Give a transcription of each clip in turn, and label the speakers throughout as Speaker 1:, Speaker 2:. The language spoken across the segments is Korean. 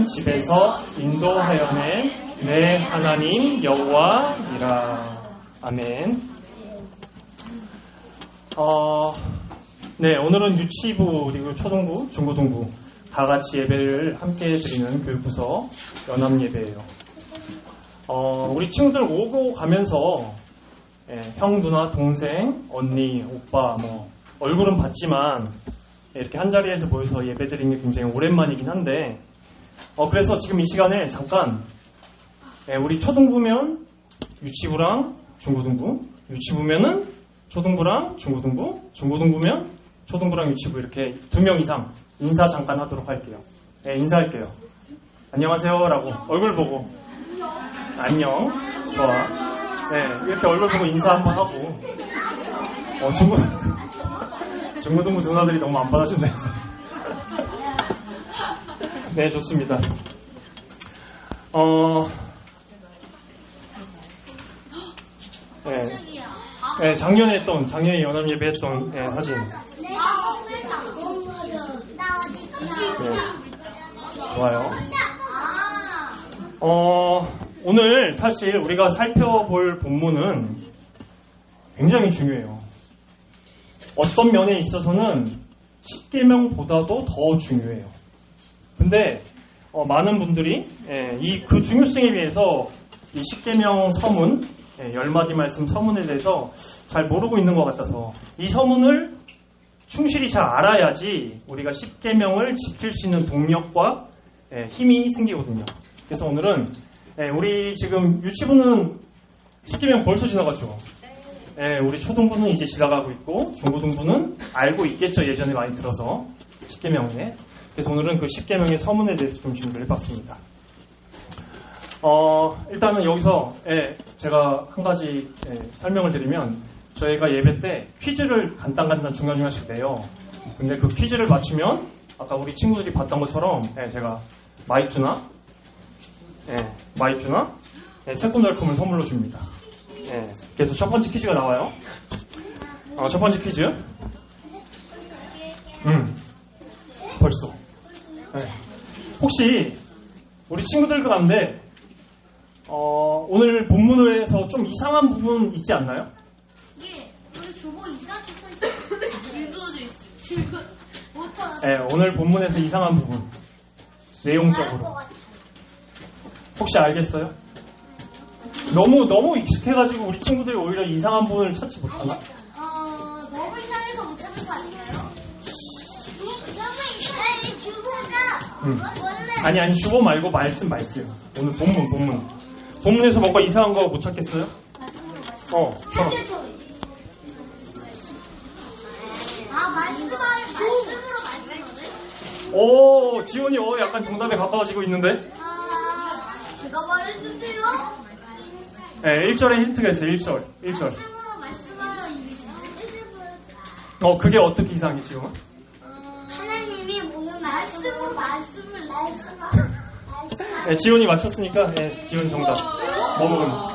Speaker 1: 집에서 인도하여내 내 하나님 여호와이라. 아멘. 네, 오늘은 유치부 그리고 초등부, 중고등부 다 같이 예배를 함께 드리는 교육부서 연합 예배예요. 우리 친구들 오고 가면서 형, 누나, 동생, 언니, 오빠 뭐 얼굴은 봤지만 이렇게 한 자리에서 모여서 예배 드리는 게 굉장히 오랜만이긴 한데 그래서 지금 이 시간에 잠깐 우리 초등부면 유치부랑 중고등부, 유치부면은 초등부랑 중고등부, 중고등부면 초등부랑 유치부 이렇게 2명 이상 인사 잠깐 하도록 할게요. 인사할게요. 안녕하세요 라고 얼굴 보고 안녕, 좋아. 이렇게 얼굴 보고 인사 한번 하고 중고등부 누나들이 너무 안 받아준다 해서 네, 좋습니다. 작년에 연합 예배 했던 사진. 좋아요. 오늘 사실 우리가 살펴볼 본문은 굉장히 중요해요. 어떤 면에 있어서는 십계명보다도 더 중요해요. 근데 많은 분들이 그 중요성에 비해서 이 십계명 서문, 10마디 말씀 서문에 대해서 잘 모르고 있는 것 같아서 이 서문을 충실히 잘 알아야지 우리가 십계명을 지킬 수 있는 동력과 힘이 생기거든요. 그래서 오늘은 우리 지금 유치부는 십계명 벌써 지나갔죠. 우리 초등부는 이제 지나가고 있고 중고등부는 알고 있겠죠. 예전에 많이 들어서 십계명에. 그래서 오늘은 그 십계명의 서문에 대해서 좀 준비를 해봤습니다. 일단은 여기서 제가 한 가지 설명을 드리면 저희가 예배 때 퀴즈를 간단 중간중간씩 내요. 근데 그 퀴즈를 맞추면 아까 우리 친구들이 봤던 것처럼 제가 마이쮸나 새콤달콤을 선물로 줍니다. 그래서 첫 번째 퀴즈가 나와요. 첫 번째 퀴즈. 벌써. 혹시 우리 친구들 가운데 오늘 본문에서 좀 이상한 부분 있지 않나요?
Speaker 2: 예, 여기 주보 이상하게 써있어요. 질도져 있어요.
Speaker 1: 오늘 본문에서 이상한 부분. 내용적으로. 혹시 알겠어요? 너무 익숙해가지고 우리 친구들이 오히려 이상한 부분을 찾지 못하나?
Speaker 2: 너무 이상해서 못 찾는 거 아닌가요? 주보가
Speaker 1: 아니 주보 말고 말씀. 오늘 본문에서 뭔가 이상한 거 못 찾겠어요? 서로.
Speaker 2: 말씀으로 말씀하세요?
Speaker 1: 오, 지훈이 약간 정답에 가까워지고 있는데?
Speaker 2: 제가 말했는데요?
Speaker 1: 1절에 힌트가 있어요. 1절.
Speaker 2: 말씀으로 말씀하여 이르시되.
Speaker 1: 그게 어떻게 이상해, 지훈아?
Speaker 2: 하나님이 모든 말씀을
Speaker 1: 지훈이 맞췄으니까 지훈 정답. 뭐 먹으면?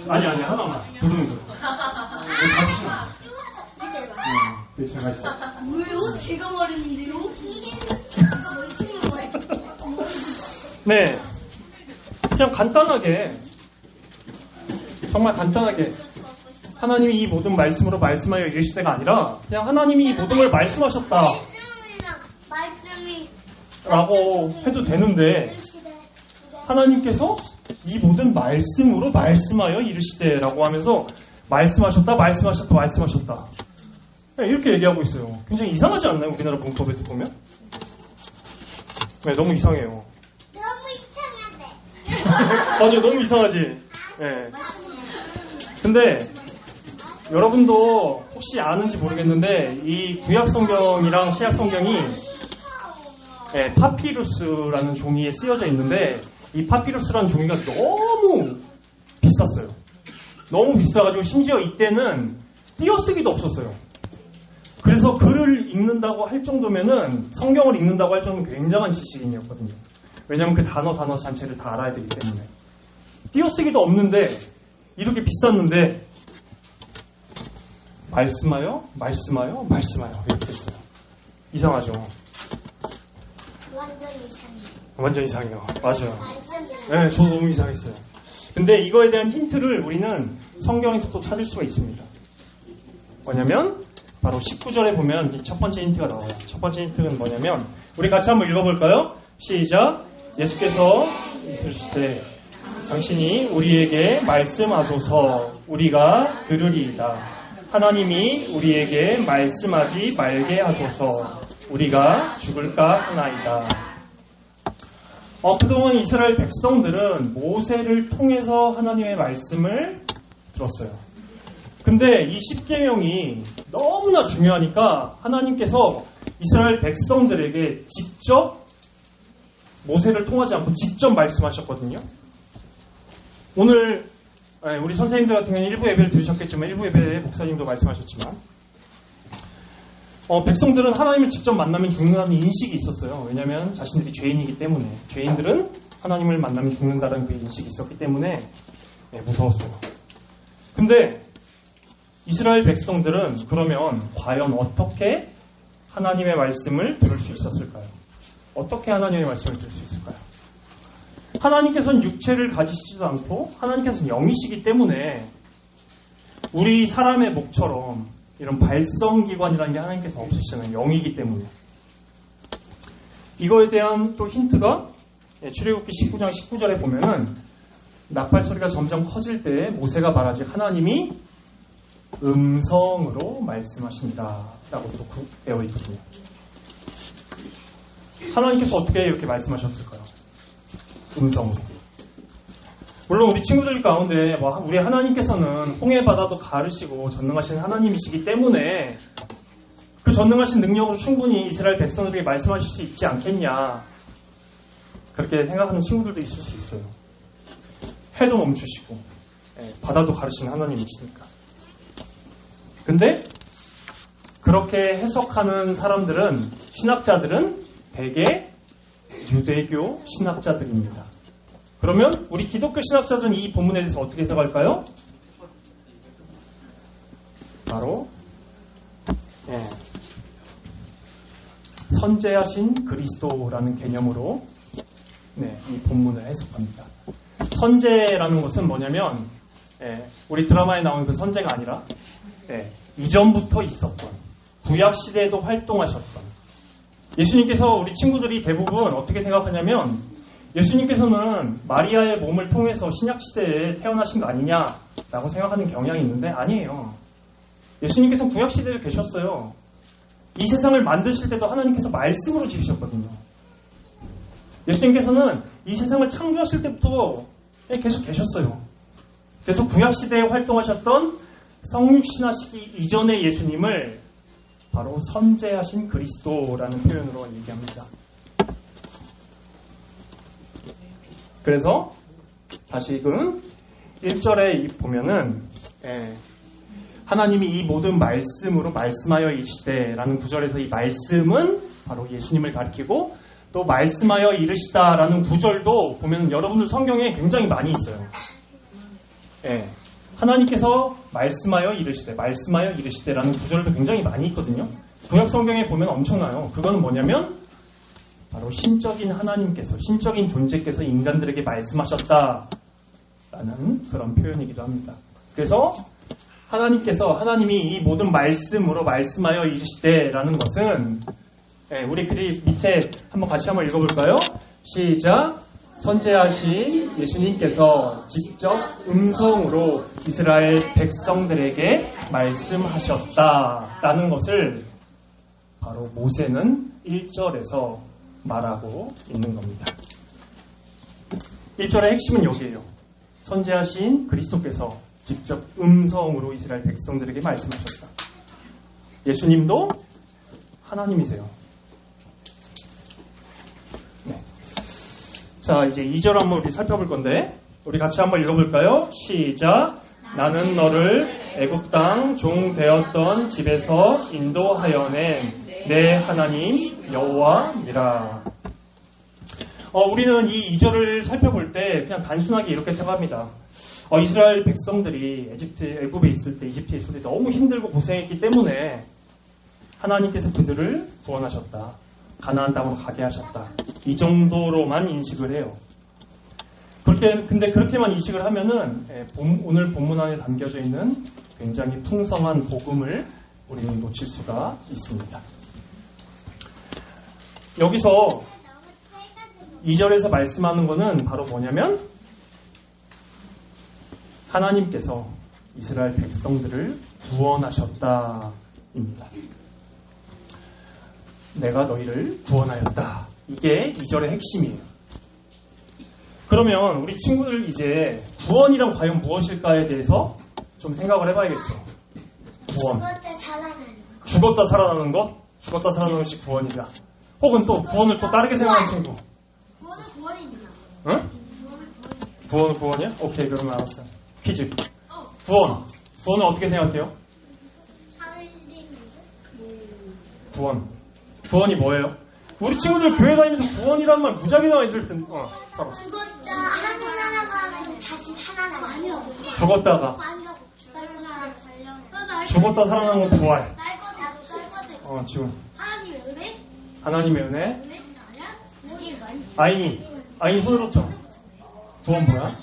Speaker 1: 아니 하나만. 부르면서. 네, 제가 있어.
Speaker 2: 왜요? 제가 말했는데요?
Speaker 1: 네, 그냥 간단하게, 정말 간단하게 하나님이 이 모든 말씀으로 말씀하여 이르시되가 아니라 그냥 하나님이 이 모든 걸 말씀하셨다 라고 해도 되는데 하나님께서 이 모든 말씀으로 말씀하여 이르시되라고 하면서 말씀하셨다 이렇게 얘기하고 있어요. 굉장히 이상하지 않나요? 우리나라 문법에서 보면? 네, 너무 이상해요. 맞아요, 너무 이상하지. 근데 여러분도 혹시 아는지 모르겠는데 이 구약 성경이랑 신약 성경이 파피루스라는 종이에 쓰여져 있는데 이 파피루스라는 종이가 너무 비쌌어요. 너무 비싸가지고 심지어 이때는 띄어쓰기도 없었어요. 그래서 글을 읽는다고 할 정도면은 성경을 읽는다고 할 정도면 굉장한 지식인이었거든요. 왜냐하면 그 단어 자체를 다 알아야 되기 때문에. 띄어쓰기도 없는데 이렇게 비쌌는데 말씀하여 이렇게 했어요. 이상하죠. 완전 이상해요. 맞아요.
Speaker 2: 완전
Speaker 1: 네, 저도 너무 이상했어요. 근데 이거에 대한 힌트를 우리는 성경에서 또 찾을 수가 있습니다. 뭐냐면 바로 19절에 보면 첫 번째 힌트가 나와요. 첫 번째 힌트는 뭐냐면 우리 같이 한번 읽어볼까요? 시작. 예수께서 있으시되 당신이 우리에게 말씀하소서 우리가 들으리이다. 하나님이 우리에게 말씀하지 말게 하소서 우리가 죽을까 하나이다. 그동안 이스라엘 백성들은 모세를 통해서 하나님의 말씀을 들었어요. 근데 이 십계명이 너무나 중요하니까 하나님께서 이스라엘 백성들에게 직접 모세를 통하지 않고 직접 말씀하셨거든요. 오늘 우리 선생님들 같은 경우는 일부 예배를 들으셨겠지만 일부 예배에 목사님도 말씀하셨지만 백성들은 하나님을 직접 만나면 죽는다는 인식이 있었어요. 왜냐하면 자신들이 죄인이기 때문에 죄인들은 하나님을 만나면 죽는다는 그 인식이 있었기 때문에 무서웠어요. 근데 이스라엘 백성들은 그러면 과연 어떻게 하나님의 말씀을 들을 수 있었을까요? 어떻게 하나님의 말씀을 들을 수 있을까요? 하나님께서는 육체를 가지시지도 않고 하나님께서는 영이시기 때문에 우리 사람의 목처럼 이런 발성기관이라는 게 하나님께서 없으시잖아요. 영이기 때문에. 이거에 대한 또 힌트가 출애굽기 19장 19절에 보면은 나팔 소리가 점점 커질 때 모세가 말하지 하나님이 음성으로 말씀하신다 라고 또 되어 있거든요. 하나님께서 어떻게 이렇게 말씀하셨을까요? 음성으로. 물론 우리 친구들 가운데 우리 하나님께서는 홍해 바다도 가르시고 전능하신 하나님이시기 때문에 그 전능하신 능력으로 충분히 이스라엘 백성들에게 말씀하실 수 있지 않겠냐 그렇게 생각하는 친구들도 있을 수 있어요. 해도 멈추시고 바다도 가르시는 하나님이시니까. 근데 그렇게 해석하는 사람들은 신학자들은 대개 유대교 신학자들입니다. 그러면 우리 기독교 신학자들은 이 본문에 대해서 어떻게 해석할까요? 바로 선제하신 그리스도라는 개념으로 이 본문을 해석합니다. 선제라는 것은 뭐냐면 우리 드라마에 나오는 그 선제가 아니라 이전부터 있었던 구약시대에도 활동하셨던 예수님께서 우리 친구들이 대부분 어떻게 생각하냐면 예수님께서는 마리아의 몸을 통해서 신약시대에 태어나신 거 아니냐라고 생각하는 경향이 있는데 아니에요. 예수님께서는 구약시대에 계셨어요. 이 세상을 만드실 때도 하나님께서 말씀으로 지으셨거든요. 예수님께서는 이 세상을 창조하실 때부터 계속 계셨어요. 그래서 구약시대에 활동하셨던 성육신하시기 이전의 예수님을 바로 선제하신 그리스도라는 표현으로 얘기합니다. 그래서 다시금 1절에 보면은 하나님이 이 모든 말씀으로 말씀하여 이르시되라는 구절에서 이 말씀은 바로 예수님을 가리키고 또 말씀하여 이르시다라는 구절도 보면 여러분들 성경에 굉장히 많이 있어요. 하나님께서 말씀하여 이르시되라는 구절도 굉장히 많이 있거든요. 구약 성경에 보면 엄청나요. 그거는 뭐냐면 바로 신적인 하나님께서, 신적인 존재께서 인간들에게 말씀하셨다라는 그런 표현이기도 합니다. 그래서 하나님이 이 모든 말씀으로 말씀하여 이르시되라는 것은 우리 밑에 같이 한번 읽어볼까요? 시작. 선제하신 예수님께서 직접 음성으로 이스라엘 백성들에게 말씀하셨다라는 것을 바로 모세는 1절에서 말하고 있는 겁니다. 1절의 핵심은 여기에요. 선제하신 그리스도께서 직접 음성으로 이스라엘 백성들에게 말씀하셨다. 예수님도 하나님이세요. 자, 이제 2절 한번 우리 살펴볼 건데 우리 같이 한번 읽어볼까요? 시작. 나는 너를 애굽 땅 종 되었던 집에서 인도하여 낸 내 하나님 여호와니라. 우리는 이 2절을 살펴볼 때 그냥 단순하게 이렇게 생각합니다. 이스라엘 백성들이 애굽에 있을 때, 이집트에 있을 때 너무 힘들고 고생했기 때문에 하나님께서 그들을 구원하셨다. 가나안 땅으로 가게 하셨다. 이 정도로만 인식을 해요. 근데 그렇게만 인식을 하면은 오늘 본문 안에 담겨져 있는 굉장히 풍성한 복음을 우리는 놓칠 수가 있습니다. 여기서 2절에서 말씀하는 것은 바로 뭐냐면 하나님께서 이스라엘 백성들을 구원하셨다입니다. 내가 너희를 구원하였다. 이게 2절의 핵심이에요. 그러면 우리 친구들 이제 구원이란 과연 무엇일까에 대해서 좀 생각을 해봐야겠죠. 구원. 죽었다 살아나는 것? 죽었다 살아나는 것이 구원이다. 혹은 또 구원을 또 다르게 생각하는 친구.
Speaker 2: 구원은 구원입니다.
Speaker 1: 응? 구원은 구원이야? 오케이, 그러면 알았어. 퀴즈. 구원. 구원은 어떻게 생각해요? 구원. 구원이 뭐예요? 우리 친구들 교회 다니면서 구원이라는 말 무지하게 나와 있을 텐데. 살았어.
Speaker 3: 죽었다 하나님하고 다시 살아나요.
Speaker 1: 죽었다가. 죽었다 살아나는 건 부활. 지금.
Speaker 2: 하나님의 은혜?
Speaker 1: 하나님의 은혜.
Speaker 2: 은혜 아니야? 우리의 말.
Speaker 1: 아인이 손을 놓죠. 구원 뭐야?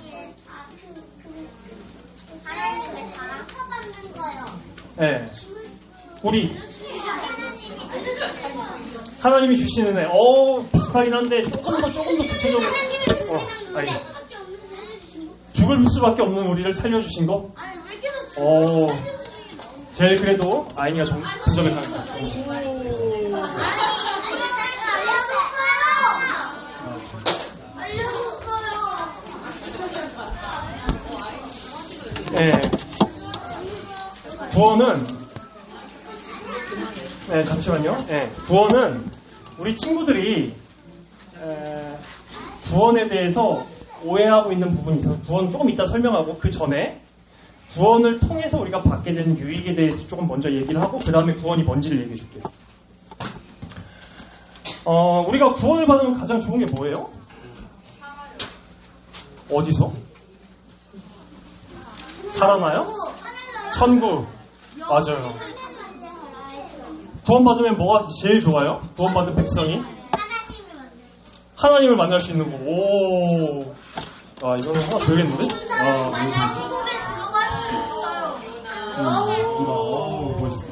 Speaker 3: 하나님을 다 받는 거요.
Speaker 1: 네. 우리 하나님이 주시는 은혜. 비슷하긴 한데 조금 더 구체적으로. 아니. 죽을 수밖에 없는 우리를 살려주신 거?
Speaker 2: 아니 왜 계속 살려주시는 게 나오는
Speaker 1: 제일 그래도 아인이가 좀 분석을 하는 것 같아요. 네. 구원은 잠시만요. 구원은 우리 친구들이 구원에 대해서 오해하고 있는 부분이 있어서 구원 조금 이따 설명하고 그 전에 구원을 통해서 우리가 받게 되는 유익에 대해서 조금 먼저 얘기를 하고 그 다음에 구원이 뭔지를 얘기해 줄게요. 우리가 구원을 받으면 가장 좋은 게 뭐예요? 어디서? 살아나요? 천국. 맞아요. 구원받으면 뭐가 제일 좋아요? 구원받은 백성이? 하나님을 만날 수 있는 거. 오. 이거는 하나 보겠는데?
Speaker 2: 아니 천국에 들어갈 수 있어요.
Speaker 1: 멋있어.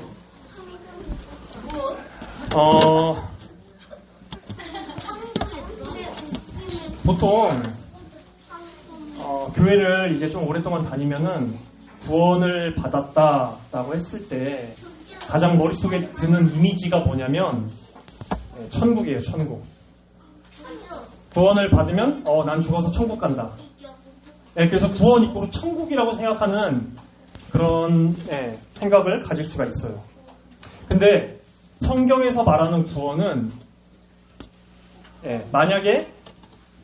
Speaker 1: 보통 교회를 이제 좀 오랫동안 다니면은 구원을 받았다라고 했을 때 가장 머릿속에 드는 이미지가 뭐냐면 천국이에요. 천국. 구원을 받으면 난 죽어서 천국 간다. 그래서 구원 이꼬르 천국이라고 생각하는 그런 생각을 가질 수가 있어요. 근데 성경에서 말하는 구원은 만약에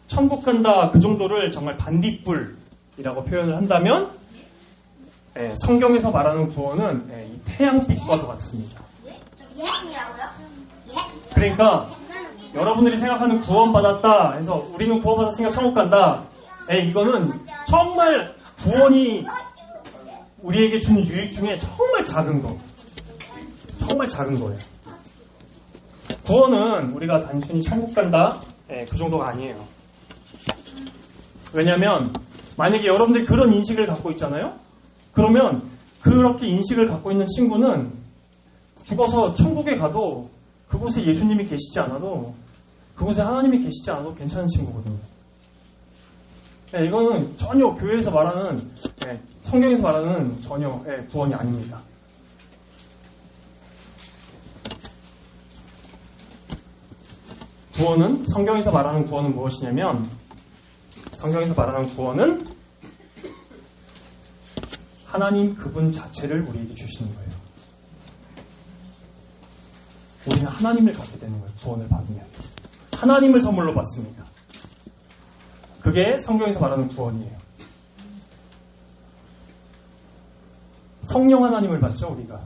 Speaker 1: 천국 간다 그 정도를 정말 반딧불이라고 표현을 한다면 성경에서 말하는 구원은 이 태양빛과도 같습니다. 그러니까 여러분들이 생각하는 구원받았다 해서 우리는 구원받았으니까 천국 간다. 이거는 정말 구원이 우리에게 주는 유익 중에 정말 작은 거. 정말 작은 거예요. 구원은 우리가 단순히 천국 간다 그 정도가 아니에요. 왜냐하면 만약에 여러분들이 그런 인식을 갖고 있잖아요. 그러면 그렇게 인식을 갖고 있는 친구는 죽어서 천국에 가도 그곳에 예수님이 계시지 않아도 그곳에 하나님이 계시지 않아도 괜찮은 친구거든요. 이거는 전혀 교회에서 말하는 성경에서 말하는 전혀 구원이 아닙니다. 구원은 성경에서 말하는 구원은 무엇이냐면 성경에서 말하는 구원은 하나님 그분 자체를 우리에게 주시는 거예요. 우리는 하나님을 갖게 되는 거예요. 구원을 받으면. 하나님을 선물로 받습니다. 그게 성경에서 말하는 구원이에요. 성령 하나님을 받죠, 우리가.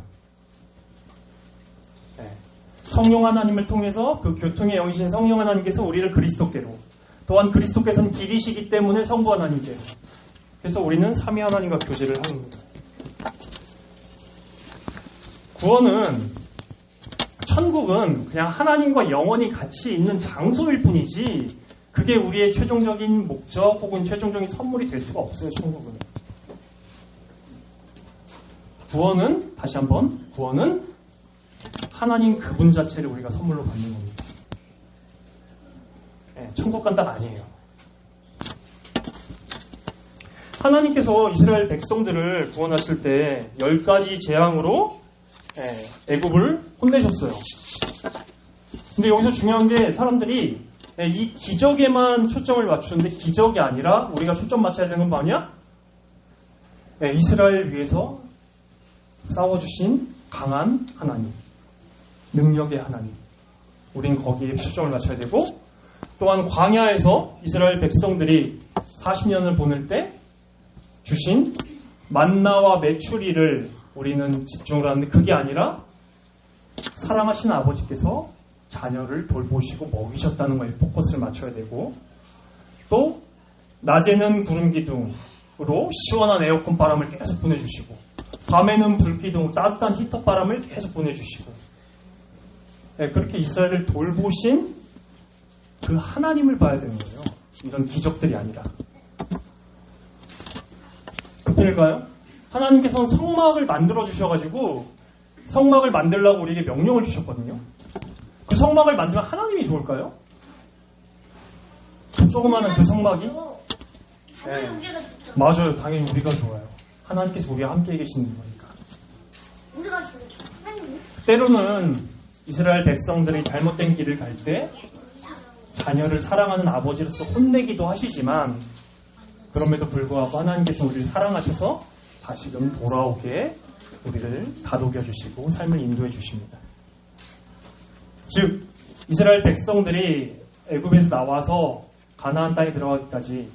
Speaker 1: 성령 하나님을 통해서 그 교통의 영이신 성령 하나님께서 우리를 그리스도께로 또한 그리스도께서는 길이시기 때문에 성부 하나님께로 그래서 우리는 삼위 하나님과 교제를 하는 거예요. 구원은 천국은 그냥 하나님과 영원히 같이 있는 장소일 뿐이지 그게 우리의 최종적인 목적 혹은 최종적인 선물이 될 수가 없어요. 천국은. 구원은 다시 한번 구원은 하나님 그분 자체를 우리가 선물로 받는 겁니다. 네, 천국 간다가 아니에요. 하나님께서 이스라엘 백성들을 구원하실 때 10가지 재앙으로 애굽을 혼내셨어요. 근데 여기서 중요한 게 사람들이 이 기적에만 초점을 맞추는데 기적이 아니라 우리가 초점 맞춰야 되는 거 아니야? 이스라엘 위해서 싸워주신 강한 하나님, 능력의 하나님. 우린 거기에 초점을 맞춰야 되고 또한 광야에서 이스라엘 백성들이 40년을 보낼 때 주신 만나와 메추리를 우리는 집중을 하는데 그게 아니라 사랑하시는 아버지께서 자녀를 돌보시고 먹이셨다는 거에 포커스를 맞춰야 되고 또 낮에는 구름 기둥으로 시원한 에어컨 바람을 계속 보내주시고 밤에는 불 기둥 따뜻한 히터 바람을 계속 보내주시고 그렇게 이스라엘을 돌보신 그 하나님을 봐야 되는 거예요. 이런 기적들이 아니라. 그때일까요? 하나님께서는 성막을 만들어 주셔가지고 성막을 만들라고 우리에게 명령을 주셨거든요. 그 성막을 만들면 하나님이 좋을까요? 그 조그마한 그 성막이?
Speaker 2: 당연히 우리가 좋죠.
Speaker 1: 맞아요. 당연히 우리가 좋아요. 하나님께서 우리와 함께 계시는 거니까.
Speaker 3: 우리가 좋죠. 하나님.
Speaker 1: 때로는 이스라엘 백성들이 잘못된 길을 갈 때 자녀를 사랑하는 아버지로서 혼내기도 하시지만 그럼에도 불구하고 하나님께서 우리를 사랑하셔서 다시금 돌아오게 우리를 다독여 주시고 삶을 인도해 주십니다. 즉 이스라엘 백성들이 애굽에서 나와서 가나안 땅에 들어가기까지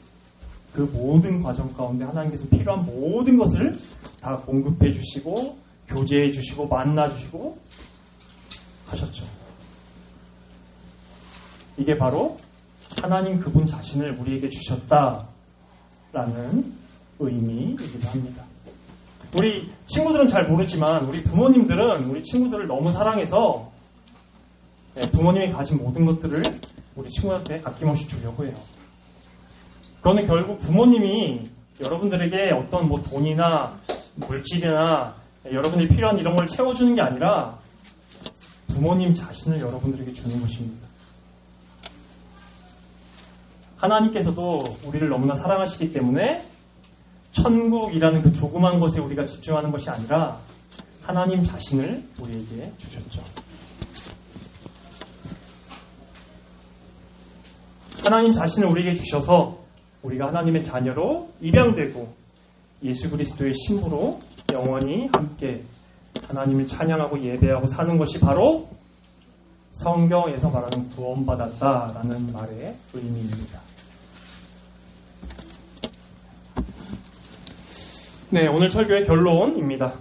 Speaker 1: 그 모든 과정 가운데 하나님께서 필요한 모든 것을 다 공급해 주시고 교제해 주시고 만나 주시고 하셨죠. 이게 바로 하나님 그분 자신을 우리에게 주셨다라는 의미이기도 합니다. 우리 친구들은 잘 모르지만 우리 부모님들은 우리 친구들을 너무 사랑해서 부모님이 가진 모든 것들을 우리 친구한테 아낌없이 주려고 해요. 그러면 결국 부모님이 여러분들에게 어떤 뭐 돈이나 물질이나 여러분이 필요한 이런 걸 채워주는 게 아니라 부모님 자신을 여러분들에게 주는 것입니다. 하나님께서도 우리를 너무나 사랑하시기 때문에 천국이라는 그 조그만 것에 우리가 집중하는 것이 아니라 하나님 자신을 우리에게 주셨죠. 하나님 자신을 우리에게 주셔서 우리가 하나님의 자녀로 입양되고 예수 그리스도의 신부로 영원히 함께 하나님을 찬양하고 예배하고 사는 것이 바로 성경에서 말하는 구원받았다라는 말의 의미입니다. 네, 오늘 설교의 결론입니다.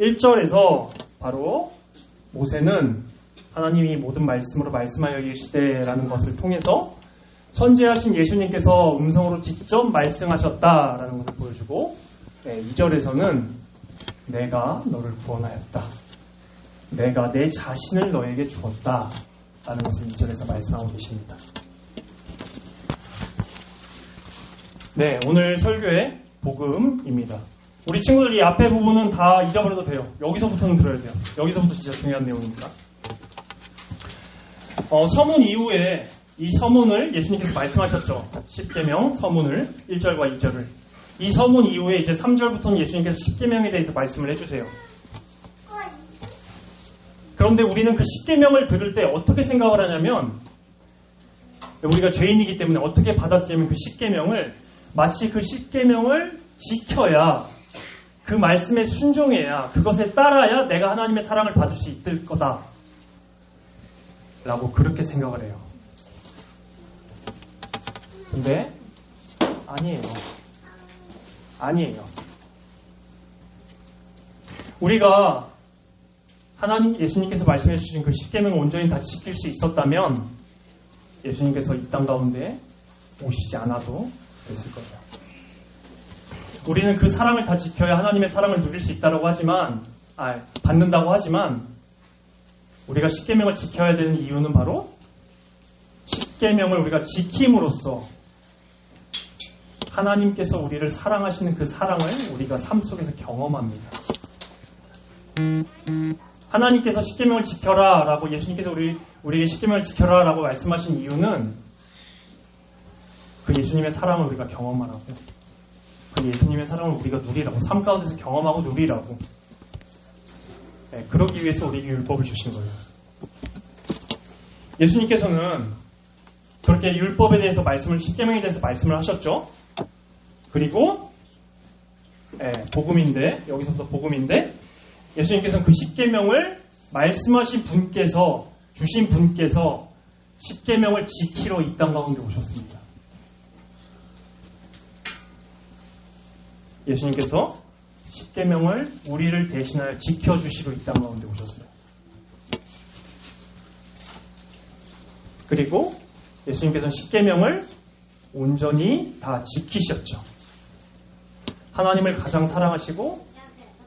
Speaker 1: 1절에서 바로 모세는 하나님이 모든 말씀으로 말씀하여 계시되라는 것을 통해서 선지하신 예수님께서 음성으로 직접 말씀하셨다라는 것을 보여주고 2절에서는 내가 너를 구원하였다. 내가 내 자신을 너에게 주었다라는 것을 2절에서 말씀하고 계십니다. 네, 오늘 설교의 복음입니다. 우리 친구들 이 앞에 부분은 다 잊어버려도 돼요. 여기서부터는 들어야 돼요. 여기서부터 진짜 중요한 내용입니다. 서문 이후에 이 서문을 예수님께서 말씀하셨죠. 10계명 서문을 1절과 2절을. 이 서문 이후에 이제 3절부터는 예수님께서 10계명에 대해서 말씀을 해주세요. 그런데 우리는 그 10계명을 들을 때 어떻게 생각을 하냐면 우리가 죄인이기 때문에 어떻게 받아들이면 그 10계명을 마치 그 10계명을 지켜야 그 말씀에 순종해야 그것에 따라야 내가 하나님의 사랑을 받을 수 있을 거다 라고 그렇게 생각을 해요. 근데 아니에요. 우리가 하나님 예수님께서 말씀해 주신 그 10계명을 온전히 다 지킬 수 있었다면 예수님께서 이 땅 가운데 오시지 않아도 됐을 거예요. 우리는 그 사랑을 다 지켜야 하나님의 사랑을 누릴 수 있다고 하지만 받는다고 하지만 우리가 십계명을 지켜야 되는 이유는 바로 십계명을 우리가 지킴으로써 하나님께서 우리를 사랑하시는 그 사랑을 우리가 삶 속에서 경험합니다. 하나님께서 십계명을 지켜라 라고 예수님께서 우리에게 십계명을 지켜라 라고 말씀하신 이유는 그 예수님의 사랑을 우리가 경험하라고, 그 예수님의 사랑을 우리가 누리라고, 삶 가운데서 경험하고 누리라고, 네, 그러기 위해서 우리에게 율법을 주신 거예요. 예수님께서는 그렇게 율법에 대해서 십계명에 대해서 말씀을 하셨죠. 그리고 복음인데, 여기서부터 복음인데, 예수님께서는 그 십계명을 말씀하신 분께서, 주신 분께서 십계명을 지키러 이 땅 가운데 오셨습니다. 예수님께서 십계명을 우리를 대신하여 지켜주시러 이 땅 가운데 오셨어요. 그리고 예수님께서는 십계명을 온전히 다 지키셨죠. 하나님을 가장 사랑하시고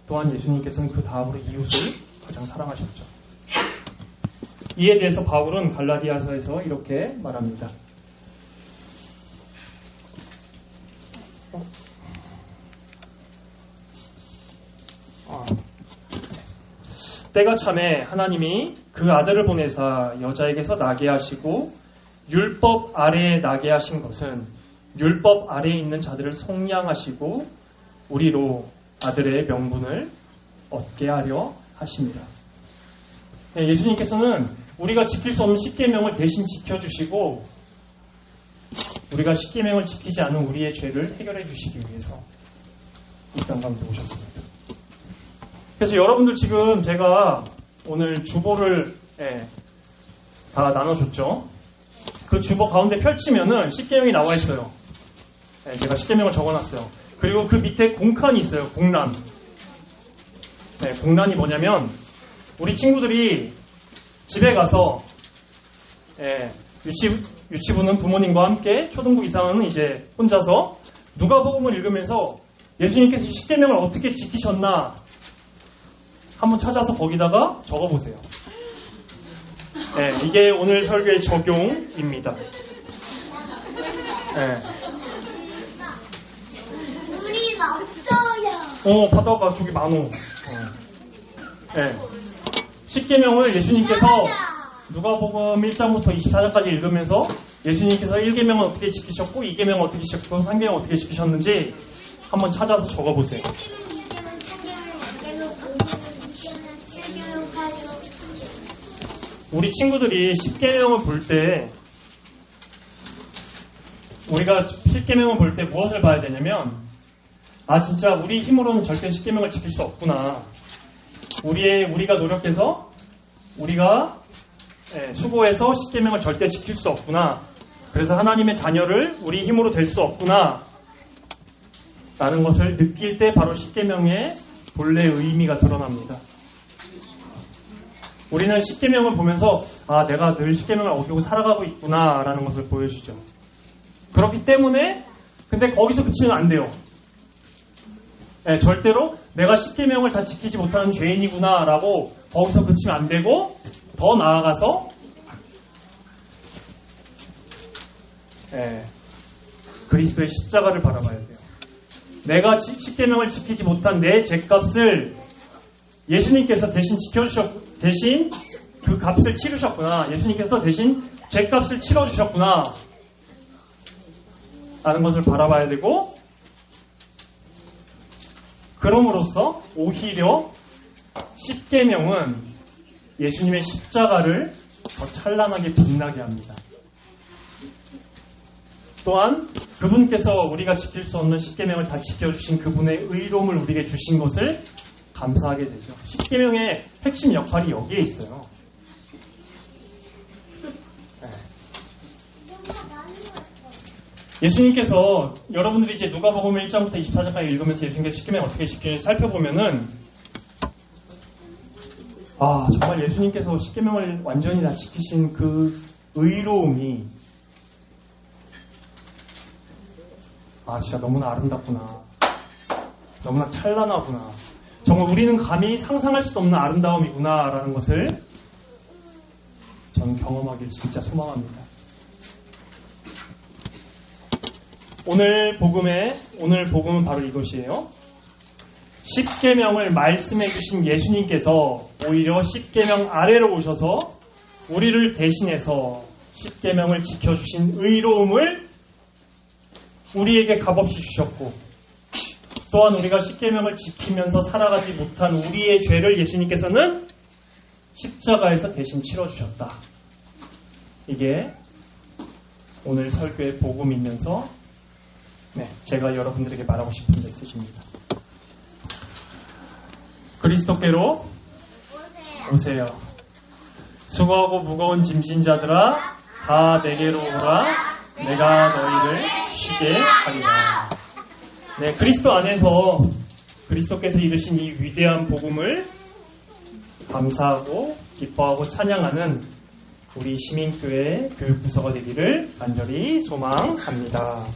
Speaker 1: 또한 예수님께서는 그 다음으로 이웃을 가장 사랑하셨죠. 이에 대해서 바울은 갈라디아서에서 이렇게 말합니다. 때가 참에 하나님이 그 아들을 보내사 여자에게서 나게 하시고 율법 아래에 나게 하신 것은 율법 아래에 있는 자들을 속량하시고 우리로 아들의 명분을 얻게 하려 하십니다. 예수님께서는 우리가 지킬 수 없는 십계명을 대신 지켜주시고 우리가 십계명을 지키지 않은 우리의 죄를 해결해 주시기 위해서 이 땅 가운데 오셨습니다. 그래서 여러분들 지금 제가 오늘 주보를 다 나눠줬죠. 그 주보 가운데 펼치면은 십계명이 나와 있어요. 제가 십계명을 적어놨어요. 그리고 그 밑에 공칸이 있어요. 공란. 공란이 뭐냐면 우리 친구들이 집에 가서 유치부는 부모님과 함께 초등부 이상은 이제 혼자서 누가복음을 읽으면서 예수님께서 십계명을 어떻게 지키셨나 한번 찾아서 거기다가 적어보세요. 이게 오늘 설교의 적용입니다.
Speaker 3: 우리 없어요.
Speaker 1: 바다가 저기 많어. 십계명을 예수님께서 누가복음 1장부터 24장까지 읽으면서 예수님께서 1계명은 어떻게 지키셨고 2계명은 어떻게 지키셨고 3계명은 어떻게 지키셨는지 한번 찾아서 적어보세요. 우리 친구들이 10계명을 볼 때 우리가 10계명을 볼 때 무엇을 봐야 되냐면 진짜 우리 힘으로는 절대 10계명을 지킬 수 없구나. 우리가 노력해서 우리가 수고해서 10계명을 절대 지킬 수 없구나. 그래서 하나님의 자녀를 우리 힘으로 될 수 없구나 라는 것을 느낄 때 바로 10계명의 본래의 의미가 드러납니다. 우리는 10계명을 보면서 내가 늘 10계명을 어기고 살아가고 있구나 라는 것을 보여주죠. 그렇기 때문에 근데 거기서 그치면 안 돼요. 절대로 내가 10계명을 다 지키지 못하는 죄인이구나 라고 거기서 그치면 안 되고 더 나아가서 그리스도의 십자가를 바라봐야 돼요. 내가 10계명을 지키지 못한 내 죄값을 예수님께서 대신 그 값을 치르셨구나. 예수님께서 대신 죄값을 치러주셨구나 라는 것을 바라봐야 되고, 그럼으로써 오히려 10계명은 예수님의 십자가를 더 찬란하게 빛나게 합니다. 또한 그분께서 우리가 지킬 수 없는 10계명을 다 지켜주신 그분의 의로움을 우리에게 주신 것을 감사하게 되죠. 10계명의 핵심 역할이 여기에 있어요. 예수님께서 여러분들이 이제 누가복음 1장부터 24장까지 읽으면서 예수님께서 10계명 어떻게 지키는지 살펴보면은 정말 예수님께서 10계명을 완전히 다 지키신 그 의로움이 진짜 너무나 아름답구나. 너무나 찬란하구나. 정말 우리는 감히 상상할 수 없는 아름다움이구나 라는 것을 여러분 경험하길 진짜 소망합니다. 오늘 복음은 바로 이것이에요. 십계명을 말씀해 주신 예수님께서 오히려 십계명 아래로 오셔서 우리를 대신해서 십계명을 지켜주신 의로움을 우리에게 값없이 주셨고, 또한 우리가 십계명을 지키면서 살아가지 못한 우리의 죄를 예수님께서는 십자가에서 대신 치러주셨다. 이게 오늘 설교의 복음이면서 제가 여러분들에게 말하고 싶은 메시지입니다. 그리스도께로 오세요. 수고하고 무거운 짐진 자들아 다 내게로 오라. 내가 너희를 쉬게 하리라. 그리스도 안에서 그리스도께서 이루신 이 위대한 복음을 감사하고 기뻐하고 찬양하는 우리 시민교회 교육부서가 되기를 간절히 소망합니다.